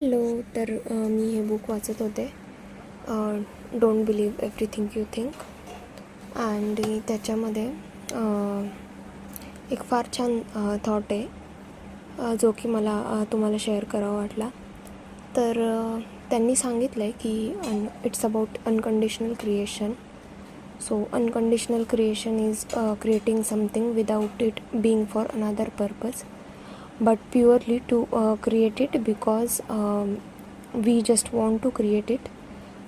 Hello. तर मी हे book वाचत होते, don't believe everything you think. And त्याच्यामध्ये एक फार छान थॉट आहे, जो की मला तुम्हाला शेअर करावा वाटला. तर त्यांनी सांगितलं आहे की it's about unconditional creation. So unconditional creation is creating something without it being for another purpose, but purely to create it because we just want to create it.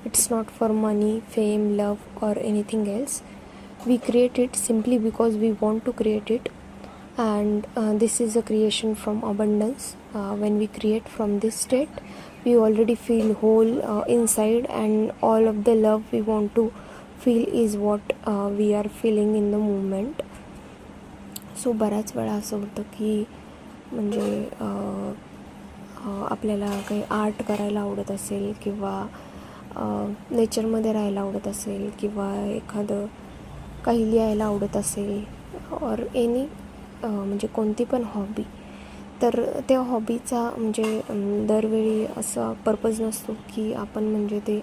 It's not for money, fame, love or anything else. We create it simply because we want to create it, and this is a creation from abundance. When we create from this state, we already feel whole inside, and all of the love we want to feel is what we are feeling in the moment. So बऱ्याच वेळा असं होतं की म्हणजे आपल्याला काही art करायला आवडत असेल, किंवा नेचरमध्ये राहायला आवडत असेल, किंवा एखादं काही लिहायला आवडत असेल, ऑर एनी म्हणजे कोणती पण हॉबी. तर त्या हॉबीचा म्हणजे दरवेळी असा पर्पज नसतो की आपण म्हणजे ते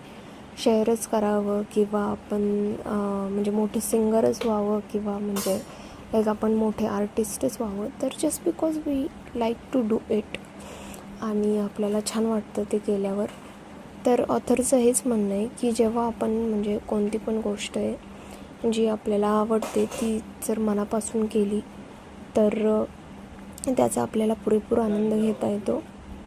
शेअरच करावं, किंवा आपण म्हणजे मोठे सिंगरच व्हावं, किंवा म्हणजे लाईक आपण मोठे आर्टिस्टच व्हावं. तर just because we like to do it आणि आपल्याला छान वाटतं ते केल्यावर. तर ऑथरचं हेच म्हणणं आहे की जेव्हा आपण म्हणजे कोणती पण गोष्ट आहे जी आपल्याला आवडते ती जर मनापासून केली तर त्याचा आपल्याला पुरेपूर आनंद घेता येतो.